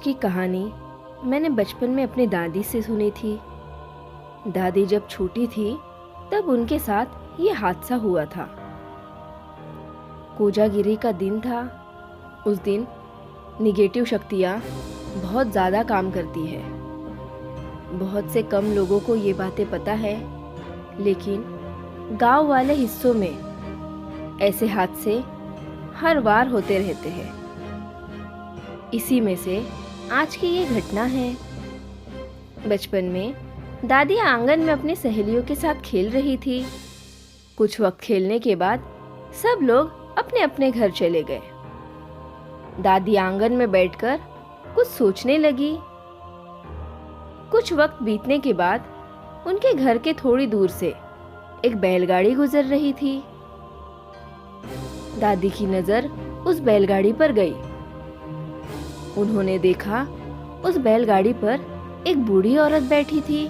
की कहानी मैंने बचपन में अपनी दादी से सुनी थी। दादी जब छोटी थी तब उनके साथ ये हादसा हुआ था। कोजागिरी का दिन था। उस दिन निगेटिव शक्तियाँ बहुत ज़्यादा काम करती है। बहुत से कम लोगों को ये बातें पता है, लेकिन गांव वाले हिस्सों में ऐसे हादसे हर बार होते रहते हैं। इसी में से आज की ये घटना है। बचपन में दादी आंगन में अपनी सहेलियों के साथ खेल रही थी। कुछ वक्त खेलने के बाद सब लोग अपने अपने घर चले गए। दादी आंगन में बैठकर कुछ सोचने लगी। कुछ वक्त बीतने के बाद उनके घर के थोड़ी दूर से एक बैलगाड़ी गुजर रही थी। दादी की नजर उस बैलगाड़ी पर गई। उन्होंने देखा उस बैलगाड़ी पर एक बूढ़ी औरत बैठी थी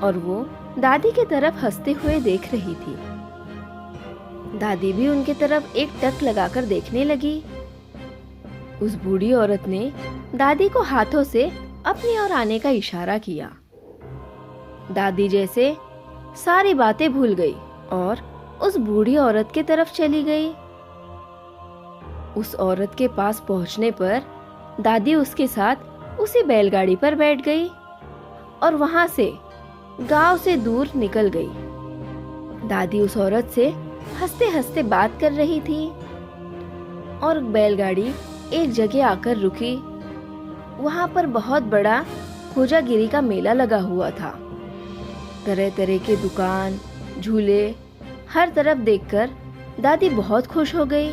और वो दादी की तरफ हंसते हुए देख रही थी। दादी भी उनकी तरफ एक टक लगाकर देखने लगी। उस बूढ़ी औरत ने दादी को हाथों से अपनी ओर आने का इशारा किया। दादी जैसे सारी बातें भूल गई और उस बूढ़ी औरत की तरफ चली गई। उस औरत के पास पहुंचने पर दादी उसके साथ उसी बैलगाड़ी पर बैठ गई और वहां से गांव से दूर निकल गई। दादी उस औरत से हंसते हंसते बात कर रही थी और बैलगाड़ी एक जगह आकर रुकी। वहां पर बहुत बड़ा कोजागिरी का मेला लगा हुआ था। तरह तरह के दुकान, झूले हर तरफ देखकर दादी बहुत खुश हो गई।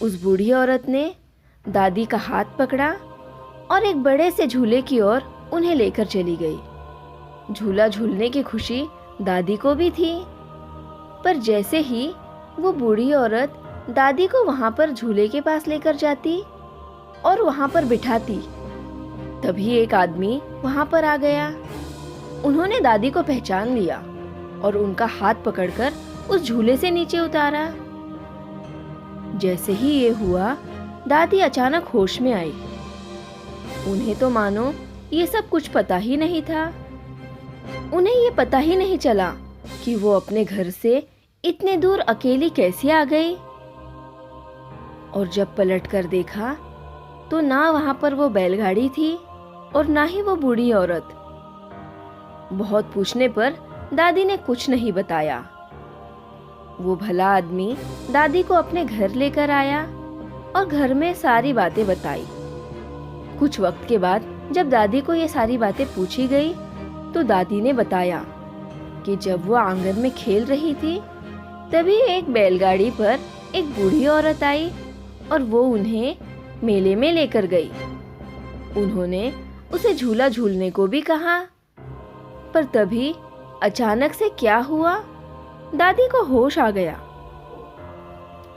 उस बूढ़ी औरत ने दादी का हाथ पकड़ा और एक बड़े से झूले की ओर उन्हें लेकर चली गई। झूला झूलने की खुशी दादी को भी थी, पर जैसे ही वो बूढ़ी औरत दादी को वहां पर झूले के पास लेकर जाती और वहां पर बिठाती, तभी एक आदमी वहां पर आ गया। उन्होंने दादी को पहचान लिया और उनका हाथ पकड़कर उस झूले से नीचे उतारा। जैसे ही ये हुआ, दादी अचानक होश में आई। उन्हें तो मानो ये सब कुछ पता ही नहीं था। उन्हें ये पता ही नहीं चला कि वो अपने घर से इतने दूर अकेली कैसे आ गई। और जब पलट कर देखा तो ना वहां पर वो बैलगाड़ी थी और ना ही वो बूढ़ी औरत। बहुत पूछने पर दादी ने कुछ नहीं बताया। वो भला आदमी दादी को अपने घर लेकर आया और घर में सारी बातें बताई। कुछ वक्त के बाद जब दादी को ये सारी बातें पूछी गई तो दादी ने बताया कि जब वो आंगन में खेल रही थी तभी एक बैलगाड़ी पर एक बूढ़ी औरत आई और वो उन्हें मेले में लेकर गई। उन्होंने उसे झूला झूलने को भी कहा, पर तभी अचानक से क्या हुआ, दादी को होश आ गया।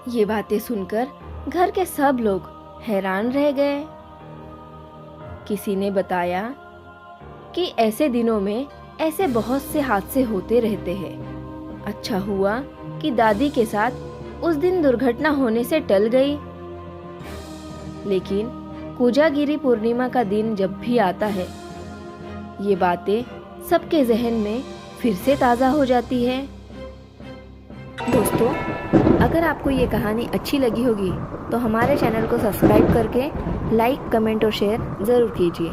ये बातें सुनकर घर के सब लोग हैरान रह गए। किसी ने बताया कि ऐसे दिनों में ऐसे बहुत से हादसे होते रहते हैं। अच्छा हुआ कि दादी के साथ उस दिन दुर्घटना होने से टल गई। लेकिन कोजागिरी पूर्णिमा का दिन जब भी आता है, ये बातें सबके जहन में फिर से ताज़ा हो जाती है। दोस्तों, अगर आपको ये कहानी अच्छी लगी होगी तो हमारे चैनल को सब्सक्राइब करके लाइक, कमेंट और शेयर ज़रूर कीजिए।